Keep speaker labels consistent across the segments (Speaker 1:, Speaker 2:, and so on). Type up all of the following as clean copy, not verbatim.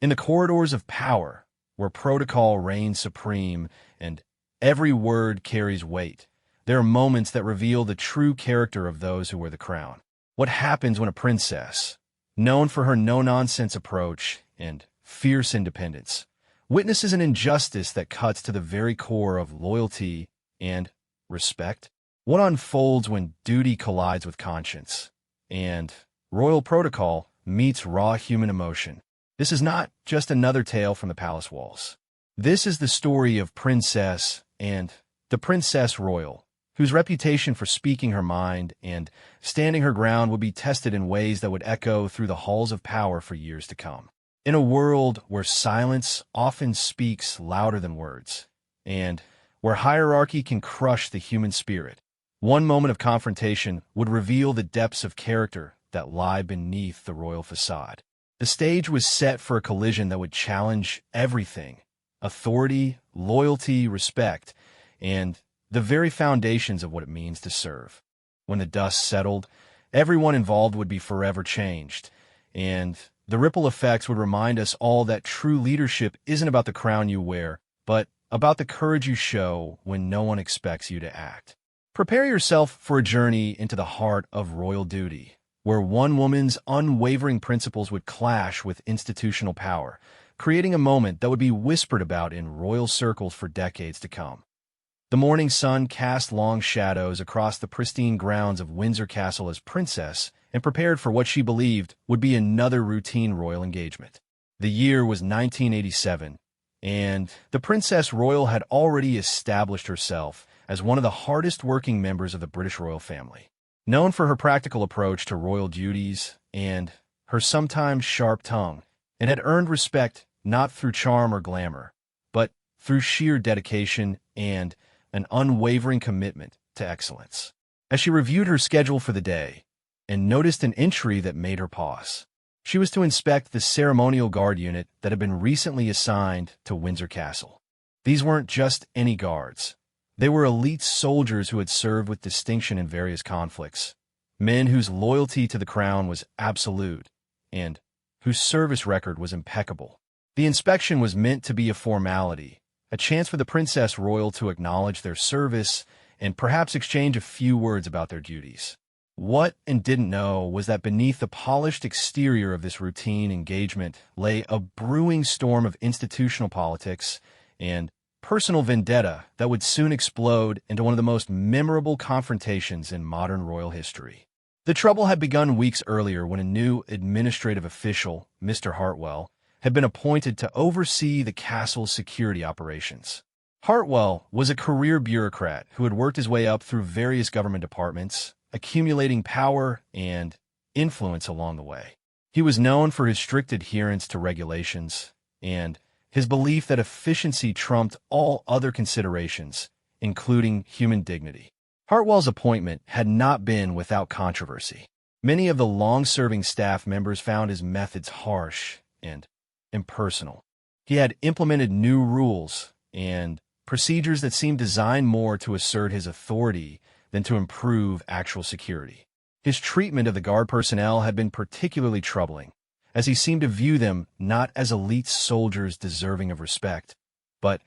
Speaker 1: In the corridors of power, where protocol reigns supreme and every word carries weight, there are moments that reveal the true character of those who wear the crown. What happens when a princess, known for her no-nonsense approach and fierce independence, witnesses an injustice that cuts to the very core of loyalty and respect? What unfolds when duty collides with conscience and royal protocol meets raw human emotion? This is not just another tale from the palace walls. This is the story of Princess and the Princess Royal, whose reputation for speaking her mind and standing her ground would be tested in ways that would echo through the halls of power for years to come. In a world where silence often speaks louder than words, and where hierarchy can crush the human spirit, one moment of confrontation would reveal the depths of character that lie beneath the royal facade. The stage was set for a collision that would challenge everything: authority, loyalty, respect, and the very foundations of what it means to serve. When the dust settled, everyone involved would be forever changed, and the ripple effects would remind us all that true leadership isn't about the crown you wear, but about the courage you show when no one expects you to act. Prepare yourself for a journey into the heart of royal duty, where one woman's unwavering principles would clash with institutional power, creating a moment that would be whispered about in royal circles for decades to come. The morning sun cast long shadows across the pristine grounds of Windsor Castle as Princess and prepared for what she believed would be another routine royal engagement. The year was 1987, and the Princess Royal had already established herself as one of the hardest-working members of the British royal family. Known for her practical approach to royal duties and her sometimes sharp tongue, and had earned respect not through charm or glamour, but through sheer dedication and an unwavering commitment to excellence. As she reviewed her schedule for the day and noticed an entry that made her pause, she was to inspect the ceremonial guard unit that had been recently assigned to Windsor Castle. These weren't just any guards. They were elite soldiers who had served with distinction in various conflicts, men whose loyalty to the crown was absolute and whose service record was impeccable. The inspection was meant to be a formality, a chance for the Princess Royal to acknowledge their service and perhaps exchange a few words about their duties. What and didn't know was that beneath the polished exterior of this routine engagement lay a brewing storm of institutional politics and personal vendetta that would soon explode into one of the most memorable confrontations in modern royal history. The trouble had begun weeks earlier when a new administrative official, Mr. Hartwell, had been appointed to oversee the castle's security operations. Hartwell was a career bureaucrat who had worked his way up through various government departments, accumulating power and influence along the way. He was known for his strict adherence to regulations and his belief that efficiency trumped all other considerations, including human dignity. Hartwell's appointment had not been without controversy. Many of the long-serving staff members found his methods harsh and impersonal. He had implemented new rules and procedures that seemed designed more to assert his authority than to improve actual security. His treatment of the guard personnel had been particularly troubling, as he seemed to view them not as elite soldiers deserving of respect, but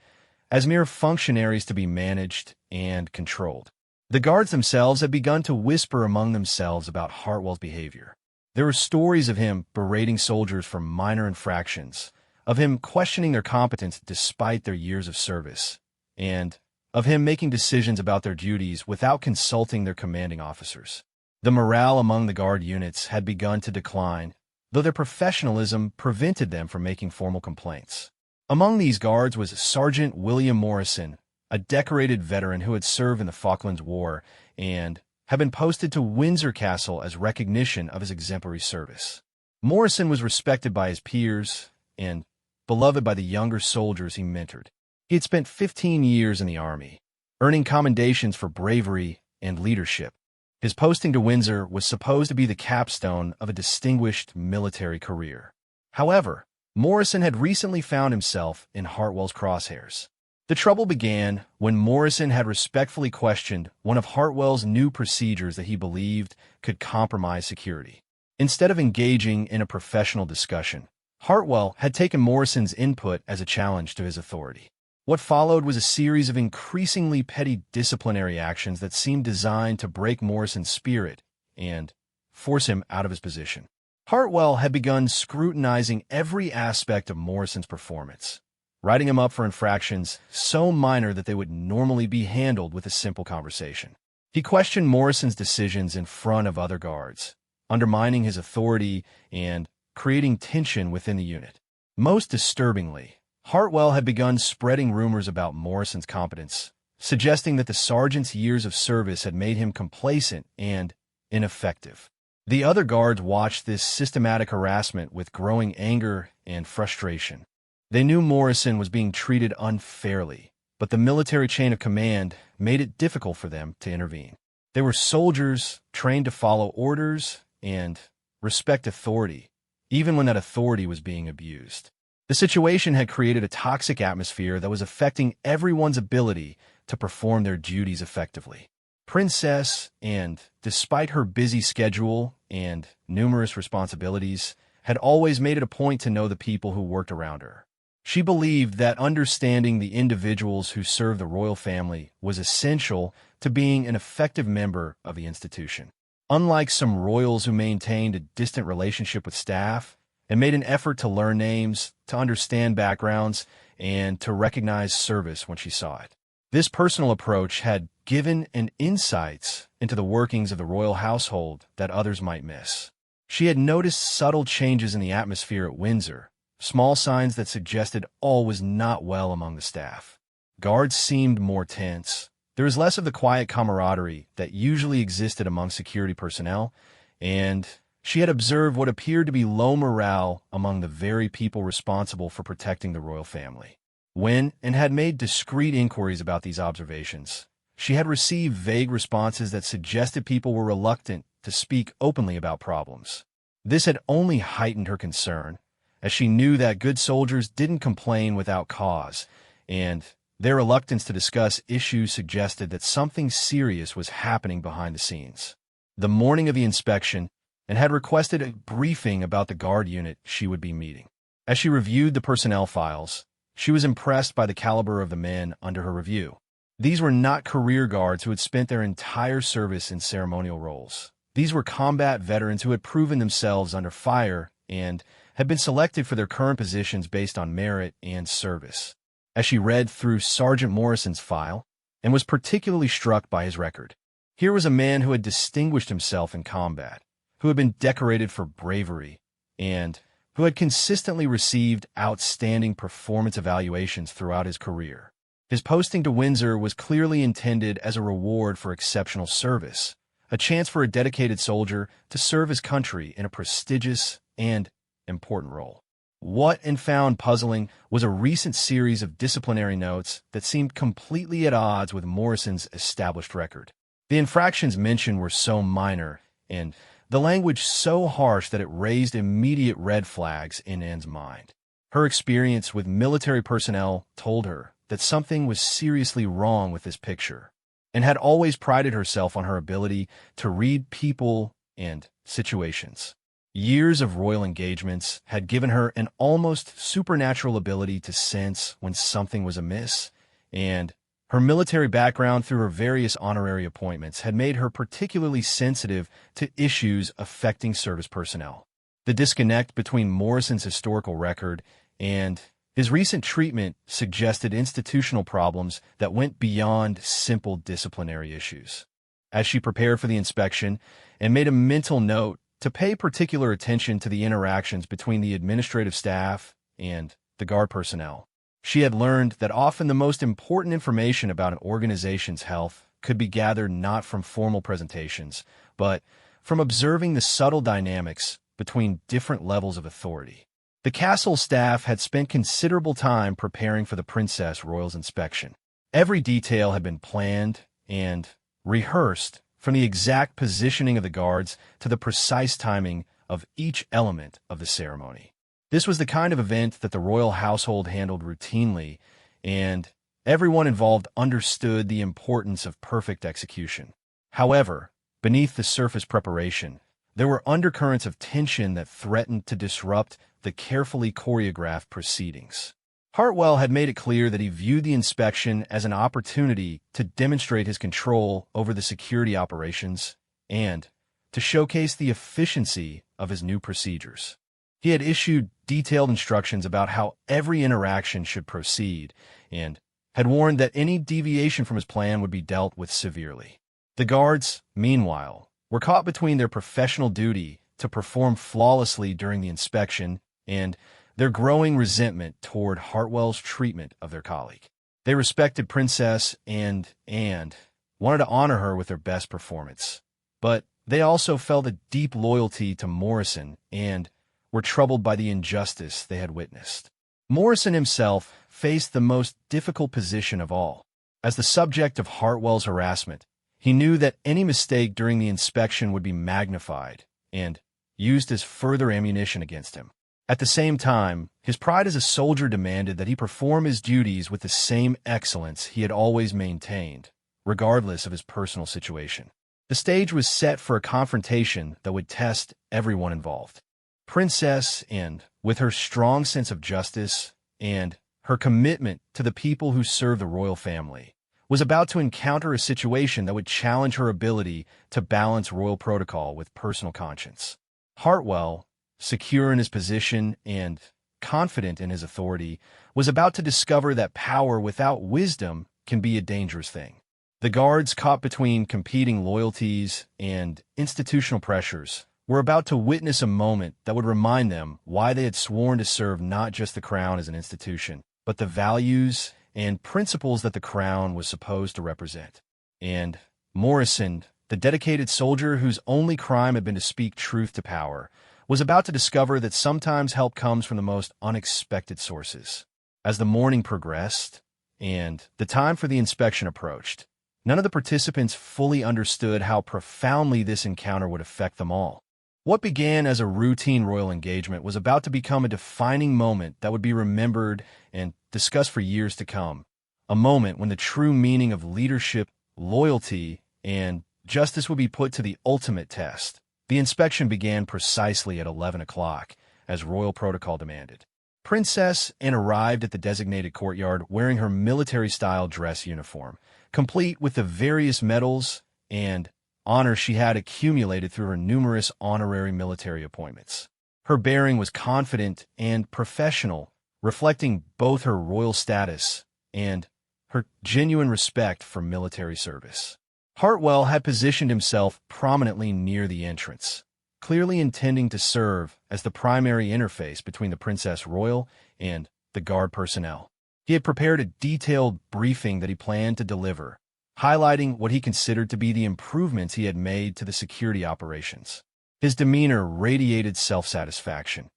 Speaker 1: as mere functionaries to be managed and controlled. The guards themselves had begun to whisper among themselves about Hartwell's behavior. There were stories of him berating soldiers for minor infractions, of him questioning their competence despite their years of service, and of him making decisions about their duties without consulting their commanding officers. The morale among the guard units had begun to decline, though their professionalism prevented them from making formal complaints. Among these guards was Sergeant William Morrison, a decorated veteran who had served in the Falklands War and had been posted to Windsor Castle as recognition of his exemplary service. Morrison was respected by his peers and beloved by the younger soldiers he mentored. He had spent 15 years in the army, earning commendations for bravery and leadership. His posting to Windsor was supposed to be the capstone of a distinguished military career. However, Morrison had recently found himself in Hartwell's crosshairs. The trouble began when Morrison had respectfully questioned one of Hartwell's new procedures that he believed could compromise security. Instead of engaging in a professional discussion, Hartwell had taken Morrison's input as a challenge to his authority. What followed was a series of increasingly petty disciplinary actions that seemed designed to break Morrison's spirit and force him out of his position. Hartwell had begun scrutinizing every aspect of Morrison's performance, writing him up for infractions so minor that they would normally be handled with a simple conversation. He questioned Morrison's decisions in front of other guards, undermining his authority and creating tension within the unit. Most disturbingly, Hartwell had begun spreading rumors about Morrison's competence, suggesting that the sergeant's years of service had made him complacent and ineffective. The other guards watched this systematic harassment with growing anger and frustration. They knew Morrison was being treated unfairly, but the military chain of command made it difficult for them to intervene. They were soldiers trained to follow orders and respect authority, even when that authority was being abused. The situation had created a toxic atmosphere that was affecting everyone's ability to perform their duties effectively. Princess, and despite her busy schedule and numerous responsibilities, had always made it a point to know the people who worked around her. She believed that understanding the individuals who served the royal family was essential to being an effective member of the institution. Unlike some royals who maintained a distant relationship with staff and made an effort to learn names, to understand backgrounds, and to recognize service when she saw it. This personal approach had given an insights into the workings of the royal household that others might miss. She had noticed subtle changes in the atmosphere at Windsor, small signs that suggested all was not well among the staff. Guards seemed more tense. There was less of the quiet camaraderie that usually existed among security personnel, and she had observed what appeared to be low morale among the very people responsible for protecting the royal family. When and had made discreet inquiries about these observations, she had received vague responses that suggested people were reluctant to speak openly about problems. This had only heightened her concern, as she knew that good soldiers didn't complain without cause, and their reluctance to discuss issues suggested that something serious was happening behind the scenes. The morning of the inspection, and had requested a briefing about the guard unit she would be meeting. As she reviewed the personnel files, she was impressed by the caliber of the men under her review. These were not career guards who had spent their entire service in ceremonial roles. These were combat veterans who had proven themselves under fire and had been selected for their current positions based on merit and service. As she read through Sergeant Morrison's file, and was particularly struck by his record. Here was a man who had distinguished himself in combat, who had been decorated for bravery, and who had consistently received outstanding performance evaluations throughout his career. His posting to Windsor was clearly intended as a reward for exceptional service, a chance for a dedicated soldier to serve his country in a prestigious and important role. What and found puzzling was a recent series of disciplinary notes that seemed completely at odds with Morrison's established record. The infractions mentioned were so minor, and the language so harsh that it raised immediate red flags in Anne's mind. Her experience with military personnel told her that something was seriously wrong with this picture, and had always prided herself on her ability to read people and situations. Years of royal engagements had given her an almost supernatural ability to sense when something was amiss, and her military background through her various honorary appointments had made her particularly sensitive to issues affecting service personnel. The disconnect between Morrison's historical record and his recent treatment suggested institutional problems that went beyond simple disciplinary issues. As she prepared for the inspection and made a mental note to pay particular attention to the interactions between the administrative staff and the guard personnel, she had learned that often the most important information about an organization's health could be gathered not from formal presentations, but from observing the subtle dynamics between different levels of authority. The castle staff had spent considerable time preparing for the Princess Royal's inspection. Every detail had been planned and rehearsed, from the exact positioning of the guards to the precise timing of each element of the ceremony. This was the kind of event that the royal household handled routinely, and everyone involved understood the importance of perfect execution. However, beneath the surface preparation, there were undercurrents of tension that threatened to disrupt the carefully choreographed proceedings. Hartwell had made it clear that he viewed the inspection as an opportunity to demonstrate his control over the security operations and to showcase the efficiency of his new procedures. He had issued detailed instructions about how every interaction should proceed and had warned that any deviation from his plan would be dealt with severely. The guards, meanwhile, were caught between their professional duty to perform flawlessly during the inspection and their growing resentment toward Hartwell's treatment of their colleague. They respected Princess and wanted to honor her with their best performance. But they also felt a deep loyalty to Morrison and were troubled by the injustice they had witnessed. Morrison himself faced the most difficult position of all. As the subject of Hartwell's harassment, he knew that any mistake during the inspection would be magnified and used as further ammunition against him. At the same time, his pride as a soldier demanded that he perform his duties with the same excellence he had always maintained, regardless of his personal situation. The stage was set for a confrontation that would test everyone involved. Princess, and with her strong sense of justice and her commitment to the people who serve the royal family, was about to encounter a situation that would challenge her ability to balance royal protocol with personal conscience. Hartwell, secure in his position and confident in his authority, was about to discover that power without wisdom can be a dangerous thing. The guards, caught between competing loyalties and institutional pressures, were about to witness a moment that would remind them why they had sworn to serve not just the crown as an institution, but the values and principles that the crown was supposed to represent. And Morrison, the dedicated soldier whose only crime had been to speak truth to power, was about to discover that sometimes help comes from the most unexpected sources. As the morning progressed and the time for the inspection approached, none of the participants fully understood how profoundly this encounter would affect them all. What began as a routine royal engagement was about to become a defining moment that would be remembered and discussed for years to come, a moment when the true meaning of leadership, loyalty, and justice would be put to the ultimate test. The inspection began precisely at 11 o'clock, as royal protocol demanded. Princess Anne arrived at the designated courtyard wearing her military-style dress uniform, complete with the various medals and honors she had accumulated through her numerous honorary military appointments. Her bearing was confident and professional, reflecting both her royal status and her genuine respect for military service. Hartwell had positioned himself prominently near the entrance, clearly intending to serve as the primary interface between the Princess Royal and the guard personnel. He had prepared a detailed briefing that he planned to deliver, highlighting what he considered to be the improvements he had made to the security operations. His demeanor radiated self-satisfaction,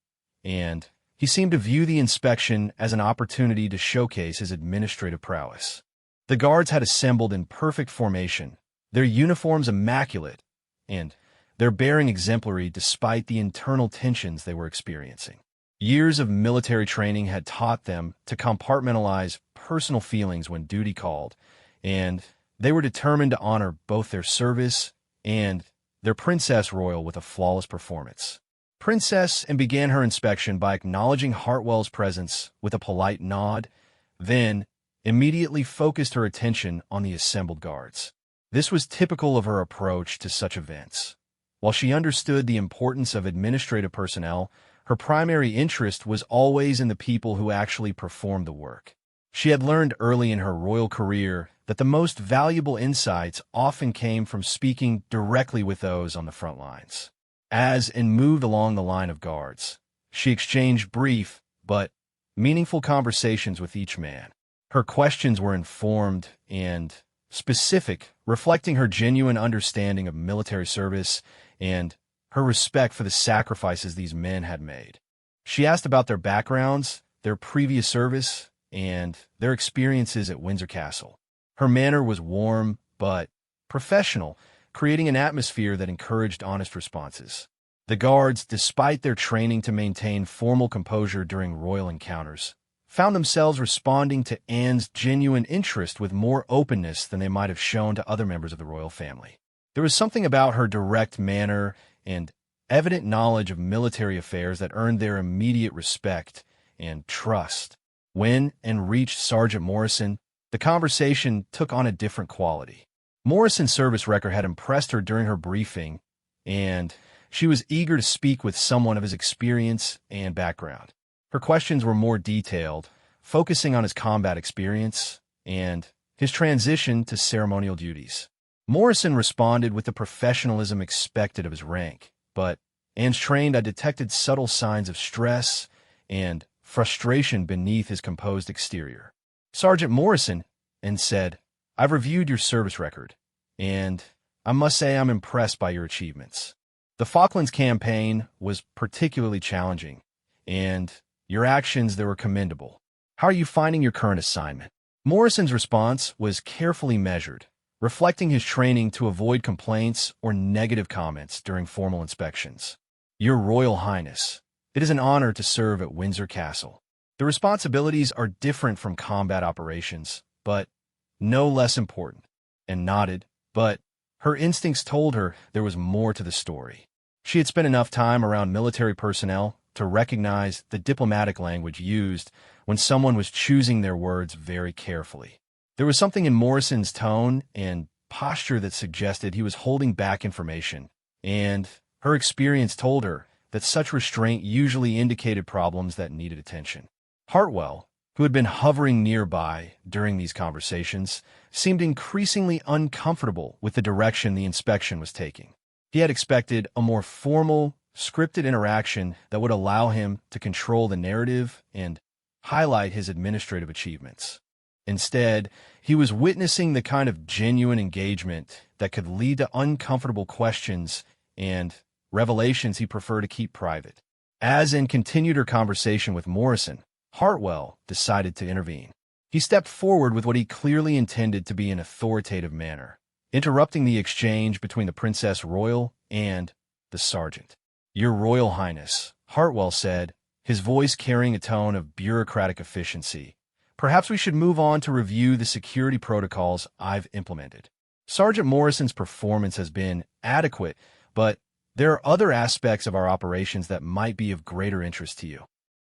Speaker 1: and he seemed to view the inspection as an opportunity to showcase his administrative prowess. The guards had assembled in perfect formation, their uniforms immaculate, and their bearing exemplary despite the internal tensions they were experiencing. Years of military training had taught them to compartmentalize personal feelings when duty called, and they were determined to honor both their service and their Princess Royal with a flawless performance. Princess Anne began her inspection by acknowledging Hartwell's presence with a polite nod, then immediately focused her attention on the assembled guards. This was typical of her approach to such events. While she understood the importance of administrative personnel, her primary interest was always in the people who actually performed the work. She had learned early in her royal career that the most valuable insights often came from speaking directly with those on the front lines. As Anne moved along the line of guards, she exchanged brief but meaningful conversations with each man. Her questions were informed and specific, reflecting her genuine understanding of military service and her respect for the sacrifices these men had made. She asked about their backgrounds, their previous service, and their experiences at Windsor Castle. Her manner was warm but professional, creating an atmosphere that encouraged honest responses. The guards, despite their training to maintain formal composure during royal encounters, found themselves responding to Anne's genuine interest with more openness than they might have shown to other members of the royal family. There was something about her direct manner and evident knowledge of military affairs that earned their immediate respect and trust. When and reached Sergeant Morrison, the conversation took on a different quality. Morrison's service record had impressed her during her briefing, and she was eager to speak with someone of his experience and background. Her questions were more detailed, focusing on his combat experience and his transition to ceremonial duties. Morrison responded with the professionalism expected of his rank, but, as trained, I detected subtle signs of stress and frustration beneath his composed exterior. Sergeant Morrison, and said, I've reviewed your service record, and I must say I'm impressed by your achievements. The Falklands campaign was particularly challenging, and your actions there were commendable. How are you finding your current assignment? Morrison's response was carefully measured, reflecting his training to avoid complaints or negative comments during formal inspections. Your Royal Highness, it is an honor to serve at Windsor Castle. The responsibilities are different from combat operations, but no less important. And nodded, but her instincts told her there was more to the story. She had spent enough time around military personnel to recognize the diplomatic language used when someone was choosing their words very carefully. There was something in Morrison's tone and posture that suggested he was holding back information, and her experience told her that such restraint usually indicated problems that needed attention. Hartwell, who had been hovering nearby during these conversations, seemed increasingly uncomfortable with the direction the inspection was taking. He had expected a more formal, scripted interaction that would allow him to control the narrative and highlight his administrative achievements. Instead, he was witnessing the kind of genuine engagement that could lead to uncomfortable questions and revelations he preferred to keep private. As Anne continued her conversation with Morrison, Hartwell decided to intervene. He stepped forward with what he clearly intended to be an authoritative manner, interrupting the exchange between the Princess Royal and the sergeant. Your Royal Highness, Hartwell said, his voice carrying a tone of bureaucratic efficiency. Perhaps we should move on to review the security protocols I've implemented. Sergeant Morrison's performance has been adequate, but there are other aspects of our operations that might be of greater interest to you.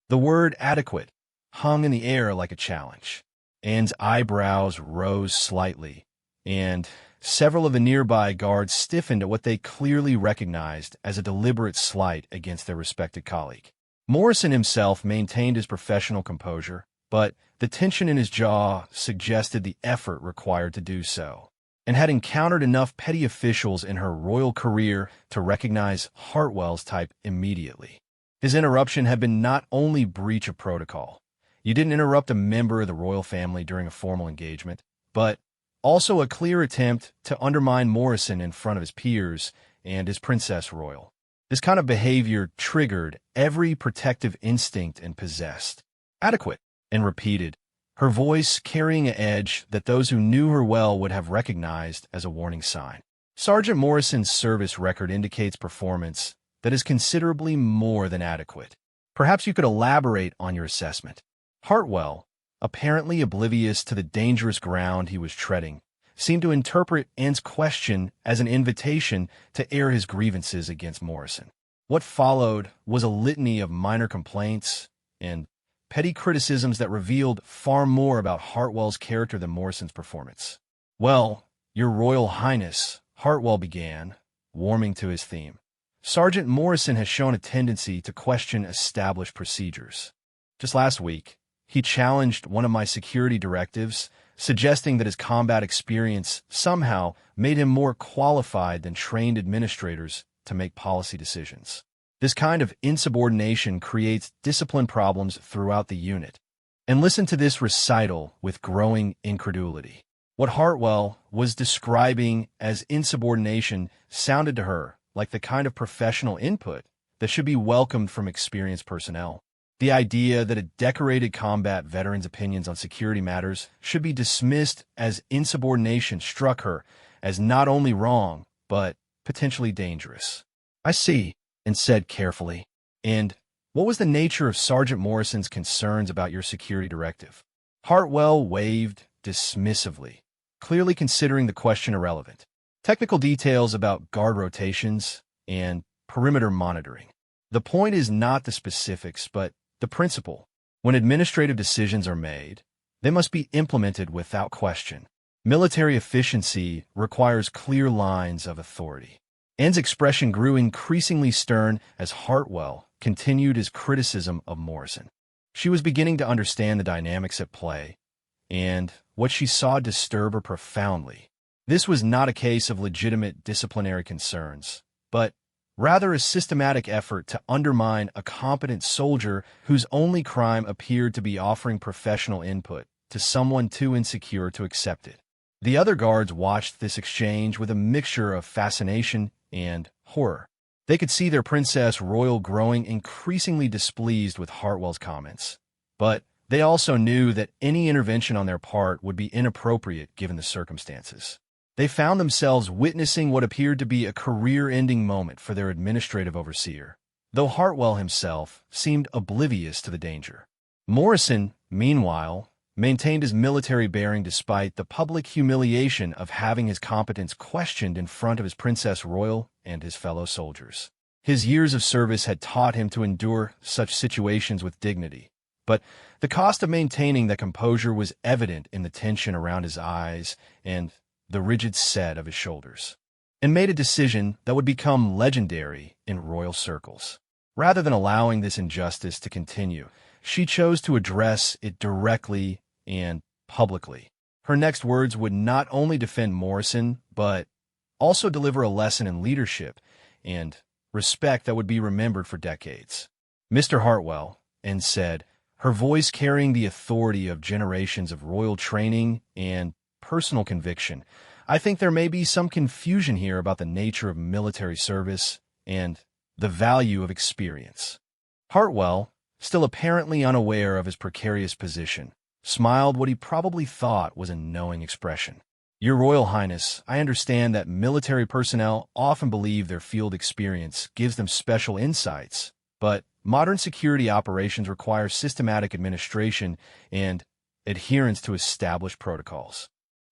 Speaker 1: The word adequate hung in the air like a challenge. Anne's eyebrows rose slightly, and several of the nearby guards stiffened at what they clearly recognized as a deliberate slight against their respected colleague. Morrison himself maintained his professional composure, but the tension in his jaw suggested the effort required to do so, and had encountered enough petty officials in her royal career to recognize Hartwell's type immediately. His interruption had been not only breach of protocol. You didn't interrupt a member of the royal family during a formal engagement, but also a clear attempt to undermine Morrison in front of his peers and his Princess Royal. This kind of behavior triggered every protective instinct and possessed. Adequate, and repeated, her voice carrying an edge that those who knew her well would have recognized as a warning sign. Sergeant Morrison's service record indicates performance that is considerably more than adequate. Perhaps you could elaborate on your assessment. Hartwell, apparently oblivious to the dangerous ground he was treading, seemed to interpret Anne's question as an invitation to air his grievances against Morrison. What followed was a litany of minor complaints and petty criticisms that revealed far more about Hartwell's character than Morrison's performance. Well, Your Royal Highness, Hartwell began, warming to his theme. Sergeant Morrison has shown a tendency to question established procedures. Just last week, he challenged one of my security directives, suggesting that his combat experience somehow made him more qualified than trained administrators to make policy decisions. This kind of insubordination creates discipline problems throughout the unit. And listen to this recital with growing incredulity. What Hartwell was describing as insubordination sounded to her like the kind of professional input that should be welcomed from experienced personnel. The idea that a decorated combat veteran's opinions on security matters should be dismissed as insubordination struck her as not only wrong, but potentially dangerous. I see, and said carefully. And what was the nature of Sergeant Morrison's concerns about your security directive? Hartwell waved dismissively, clearly considering the question irrelevant. Technical details about guard rotations and perimeter monitoring. The point is not the specifics, but the principle. When administrative decisions are made, they must be implemented without question. Military efficiency requires clear lines of authority. Anne's expression grew increasingly stern as Hartwell continued his criticism of Morrison. She was beginning to understand the dynamics at play, and what she saw disturbed her profoundly. This was not a case of legitimate disciplinary concerns, but rather a systematic effort to undermine a competent soldier whose only crime appeared to be offering professional input to someone too insecure to accept it. The other guards watched this exchange with a mixture of fascination and horror. They could see their Princess Royal growing increasingly displeased with Hartwell's comments, but they also knew that any intervention on their part would be inappropriate given the circumstances. They found themselves witnessing what appeared to be a career-ending moment for their administrative overseer, though Hartwell himself seemed oblivious to the danger. Morrison, meanwhile, maintained his military bearing despite the public humiliation of having his competence questioned in front of his Princess Royal and his fellow soldiers. His years of service had taught him to endure such situations with dignity, but the cost of maintaining that composure was evident in the tension around his eyes and the rigid set of his shoulders, and made a decision that would become legendary in royal circles. Rather than allowing this injustice to continue, she chose to address it directly and publicly. Her next words would not only defend Morrison, but also deliver a lesson in leadership and respect that would be remembered for decades. "Mr. Hartwell," Anne said, her voice carrying the authority of generations of royal training and personal conviction, "I think there may be some confusion here about the nature of military service and the value of experience." Hartwell, still apparently unaware of his precarious position, smiled what he probably thought was a knowing expression. "Your Royal Highness, I understand that military personnel often believe their field experience gives them special insights, but modern security operations require systematic administration and adherence to established protocols."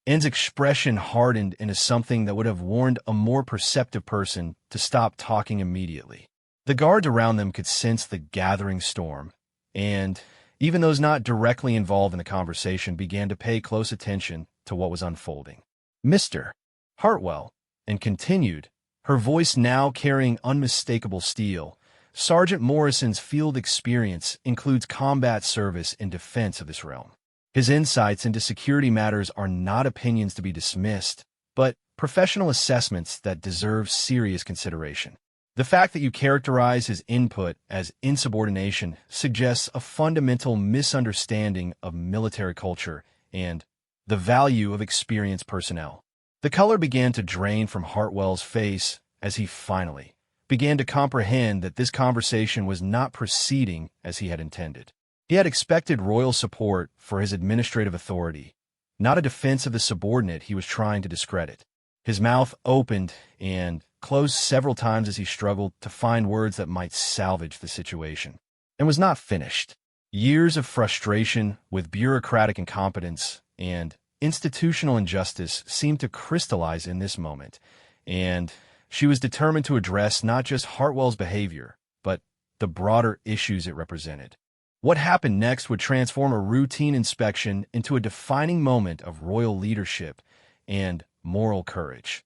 Speaker 1: Anne's expression hardened into something that would have warned a more perceptive person to stop talking immediately. The guards around them could sense the gathering storm, and even those not directly involved in the conversation began to pay close attention to what was unfolding. "Mr. Hartwell," and continued, her voice now carrying unmistakable steel, "Sergeant Morrison's field experience includes combat service in defense of this realm. His insights into security matters are not opinions to be dismissed, but professional assessments that deserve serious consideration. The fact that you characterize his input as insubordination suggests a fundamental misunderstanding of military culture and the value of experienced personnel." The color began to drain from Hartwell's face as he finally began to comprehend that this conversation was not proceeding as he had intended. He had expected royal support for his administrative authority, not a defense of the subordinate he was trying to discredit. His mouth opened and closed several times as he struggled to find words that might salvage the situation, and was not finished. Years of frustration with bureaucratic incompetence and institutional injustice seemed to crystallize in this moment, and she was determined to address not just Hartwell's behavior, but the broader issues it represented. What happened next would transform a routine inspection into a defining moment of royal leadership and moral courage.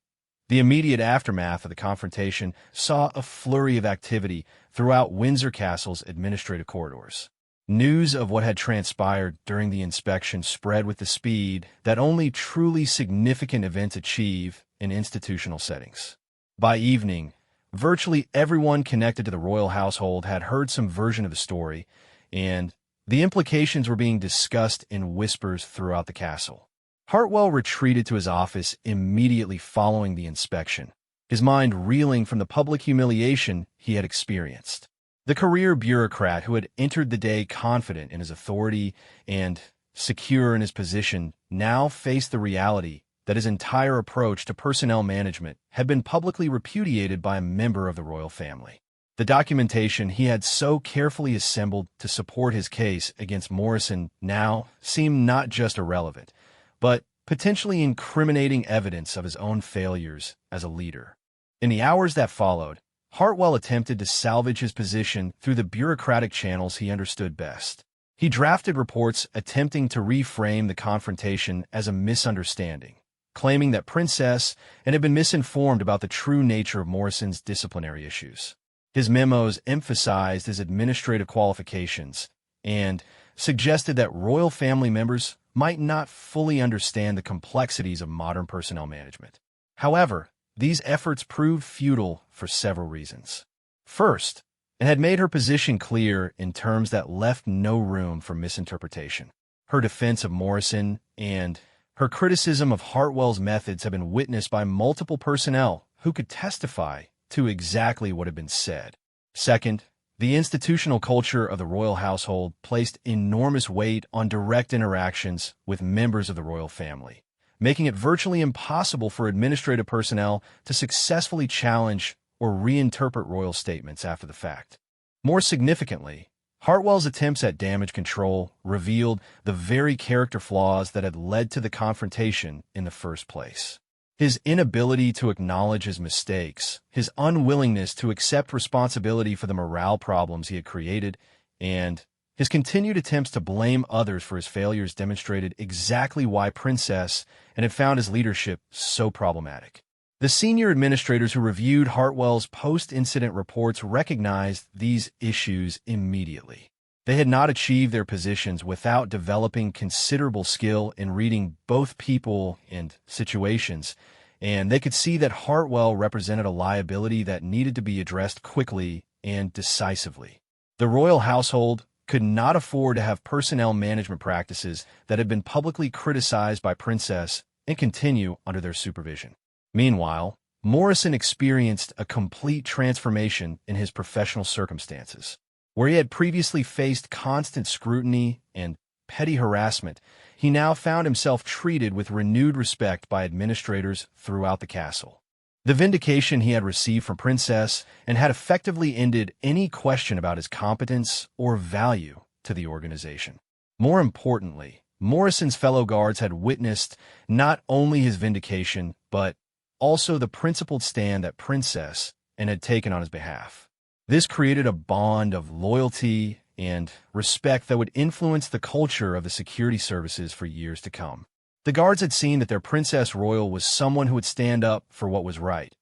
Speaker 1: The immediate aftermath of the confrontation saw a flurry of activity throughout Windsor Castle's administrative corridors. News of what had transpired during the inspection spread with the speed that only truly significant events achieve in institutional settings. By evening, virtually everyone connected to the royal household had heard some version of the story, and the implications were being discussed in whispers throughout the castle. Hartwell retreated to his office immediately following the inspection, his mind reeling from the public humiliation he had experienced. The career bureaucrat who had entered the day confident in his authority and secure in his position now faced the reality that his entire approach to personnel management had been publicly repudiated by a member of the royal family. The documentation he had so carefully assembled to support his case against Morrison now seemed not just irrelevant, but potentially incriminating evidence of his own failures as a leader. In the hours that followed, Hartwell attempted to salvage his position through the bureaucratic channels he understood best. He drafted reports attempting to reframe the confrontation as a misunderstanding, claiming that Princess had been misinformed about the true nature of Morrison's disciplinary issues. His memos emphasized his administrative qualifications and suggested that royal family members might not fully understand the complexities of modern personnel management. However, these efforts proved futile for several reasons. First, it had made her position clear in terms that left no room for misinterpretation. Her defense of Morrison and her criticism of Hartwell's methods have been witnessed by multiple personnel who could testify to exactly what had been said. Second, the institutional culture of the royal household placed enormous weight on direct interactions with members of the royal family, making it virtually impossible for administrative personnel to successfully challenge or reinterpret royal statements after the fact. More significantly, Hartwell's attempts at damage control revealed the very character flaws that had led to the confrontation in the first place. His inability to acknowledge his mistakes, his unwillingness to accept responsibility for the morale problems he had created, and his continued attempts to blame others for his failures demonstrated exactly why Princess had found his leadership so problematic. The senior administrators who reviewed Hartwell's post-incident reports recognized these issues immediately. They had not achieved their positions without developing considerable skill in reading both people and situations, and they could see that Hartwell represented a liability that needed to be addressed quickly and decisively. The royal household could not afford to have personnel management practices that had been publicly criticized by Princess and continue under their supervision. Meanwhile, Morrison experienced a complete transformation in his professional circumstances. Where he had previously faced constant scrutiny and petty harassment, he now found himself treated with renewed respect by administrators throughout the castle. The vindication he had received from Princess had effectively ended any question about his competence or value to the organization. More importantly, Morrison's fellow guards had witnessed not only his vindication, but also the principled stand that Princess had taken on his behalf. This created a bond of loyalty and respect that would influence the culture of the security services for years to come. The guards had seen that their Princess Royal was someone who would stand up for what was right,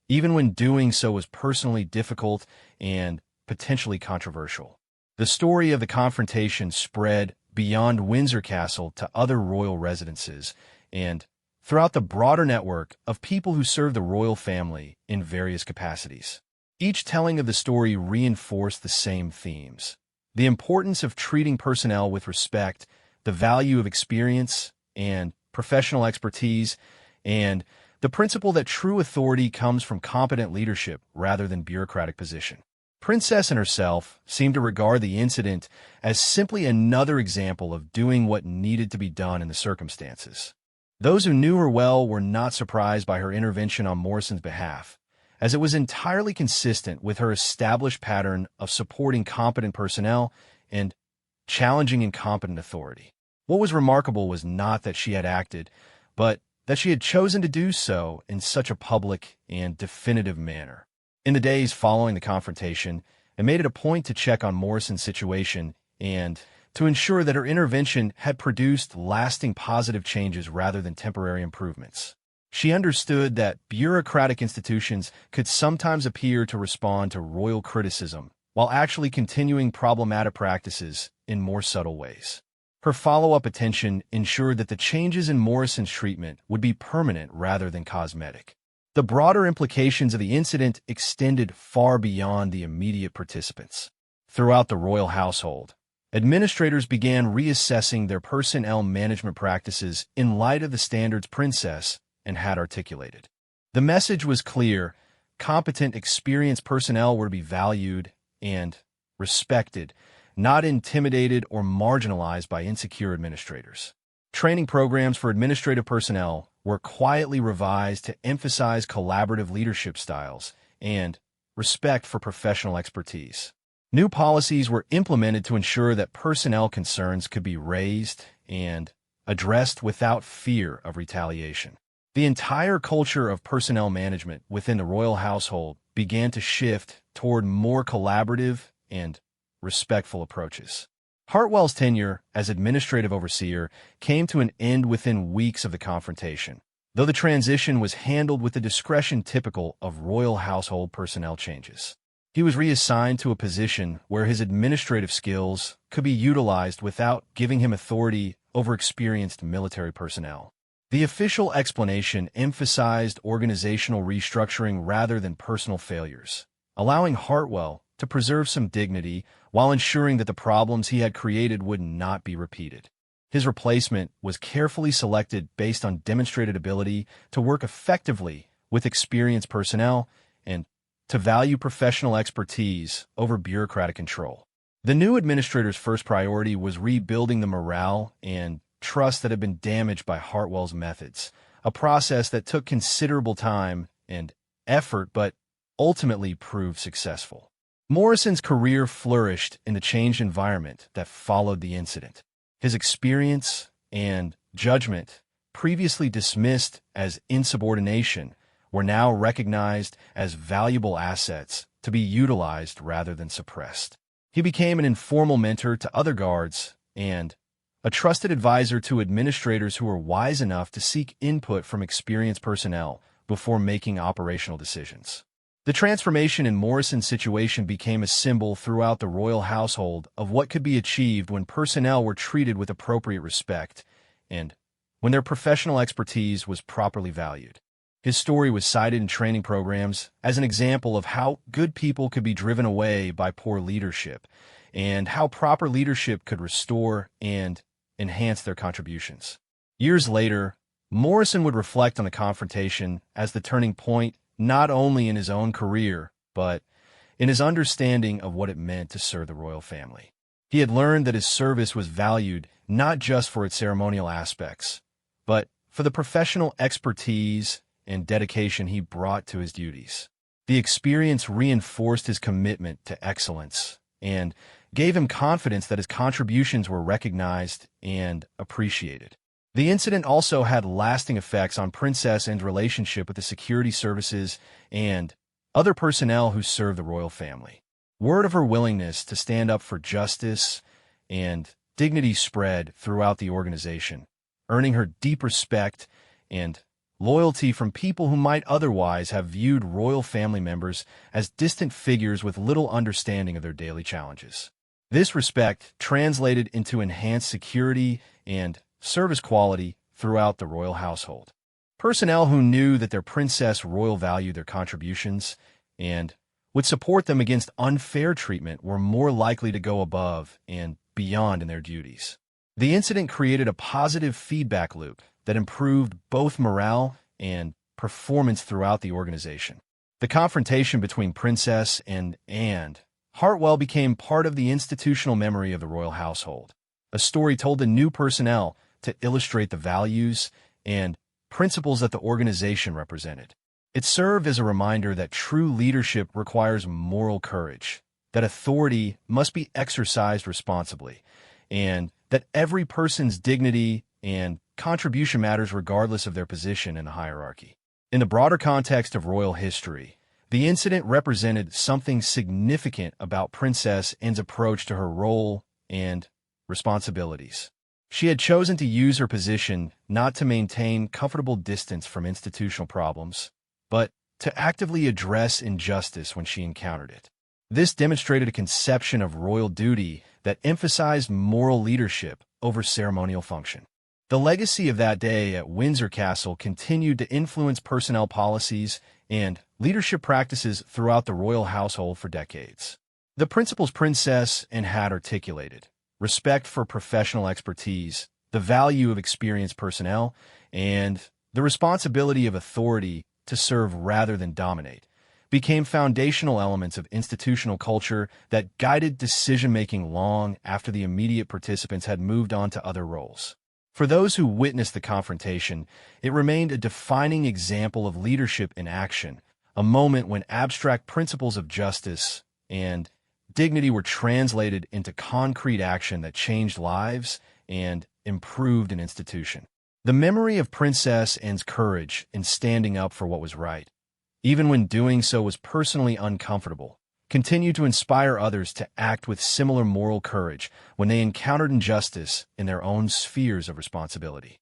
Speaker 1: even when doing so was personally difficult and potentially controversial. The story of the confrontation spread beyond Windsor Castle to other royal residences and throughout the broader network of people who served the royal family in various capacities. Each telling of the story reinforced the same themes: the importance of treating personnel with respect, the value of experience and professional expertise, and the principle that true authority comes from competent leadership rather than bureaucratic position. Princess and herself seemed to regard the incident as simply another example of doing what needed to be done in the circumstances. Those who knew her well were not surprised by her intervention on Morrison's behalf, as it was entirely consistent with her established pattern of supporting competent personnel and challenging incompetent authority. What was remarkable was not that she had acted, but that she had chosen to do so in such a public and definitive manner. In the days following the confrontation, it made it a point to check on Morrison's situation and to ensure that her intervention had produced lasting positive changes rather than temporary improvements. She understood that bureaucratic institutions could sometimes appear to respond to royal criticism while actually continuing problematic practices in more subtle ways. Her follow-up attention ensured that the changes in Morrison's treatment would be permanent rather than cosmetic. The broader implications of the incident extended far beyond the immediate participants. Throughout the royal household, administrators began reassessing their personnel management practices in light of the standards Princess had articulated. The message was clear: competent, experienced personnel were to be valued and respected, not intimidated or marginalized by insecure administrators. Training programs for administrative personnel were quietly revised to emphasize collaborative leadership styles and respect for professional expertise. New policies were implemented to ensure that personnel concerns could be raised and addressed without fear of retaliation. The entire culture of personnel management within the royal household began to shift toward more collaborative and respectful approaches. Hartwell's tenure as administrative overseer came to an end within weeks of the confrontation, though the transition was handled with the discretion typical of royal household personnel changes. He was reassigned to a position where his administrative skills could be utilized without giving him authority over experienced military personnel. The official explanation emphasized organizational restructuring rather than personal failures, allowing Hartwell to preserve some dignity while ensuring that the problems he had created would not be repeated. His replacement was carefully selected based on demonstrated ability to work effectively with experienced personnel and to value professional expertise over bureaucratic control. The new administrator's first priority was rebuilding the morale and trust that had been damaged by Hartwell's methods, a process that took considerable time and effort but ultimately proved successful. Morrison's career flourished in the changed environment that followed the incident. His experience and judgment, previously dismissed as insubordination, were now recognized as valuable assets to be utilized rather than suppressed. He became an informal mentor to other guards and a trusted advisor to administrators who were wise enough to seek input from experienced personnel before making operational decisions. The transformation in Morrison's situation became a symbol throughout the royal household of what could be achieved when personnel were treated with appropriate respect and when their professional expertise was properly valued. His story was cited in training programs as an example of how good people could be driven away by poor leadership and how proper leadership could restore and enhance their contributions. Years later, Morrison would reflect on the confrontation as the turning point not only in his own career, but in his understanding of what it meant to serve the royal family. He had learned that his service was valued not just for its ceremonial aspects, but for the professional expertise and dedication he brought to his duties. The experience reinforced his commitment to excellence and gave him confidence that his contributions were recognized and appreciated. The incident also had lasting effects on Princess Anne's relationship with the security services and other personnel who served the royal family. Word of her willingness to stand up for justice and dignity spread throughout the organization, earning her deep respect and loyalty from people who might otherwise have viewed royal family members as distant figures with little understanding of their daily challenges. This respect translated into enhanced security and service quality throughout the royal household. Personnel who knew that their princess royal valued their contributions and would support them against unfair treatment were more likely to go above and beyond in their duties. The incident created a positive feedback loop that improved both morale and performance throughout the organization. The confrontation between Princess and Anne Hartwell became part of the institutional memory of the royal household, a story told to new personnel to illustrate the values and principles that the organization represented. It served as a reminder that true leadership requires moral courage, that authority must be exercised responsibly, and that every person's dignity and contribution matters regardless of their position in the hierarchy. In the broader context of royal history, the incident represented something significant about Princess Anne's approach to her role and responsibilities. She had chosen to use her position not to maintain comfortable distance from institutional problems, but to actively address injustice when she encountered it. This demonstrated a conception of royal duty that emphasized moral leadership over ceremonial function. The legacy of that day at Windsor Castle continued to influence personnel policies and leadership practices throughout the royal household for decades. The principles Princess Anne had articulated, respect for professional expertise, the value of experienced personnel, and the responsibility of authority to serve rather than dominate, became foundational elements of institutional culture that guided decision-making long after the immediate participants had moved on to other roles. For those who witnessed the confrontation, it remained a defining example of leadership in action, a moment when abstract principles of justice and dignity were translated into concrete action that changed lives and improved an institution. The memory of Princess Anne's courage in standing up for what was right, even when doing so was personally uncomfortable, continued to inspire others to act with similar moral courage when they encountered injustice in their own spheres of responsibility.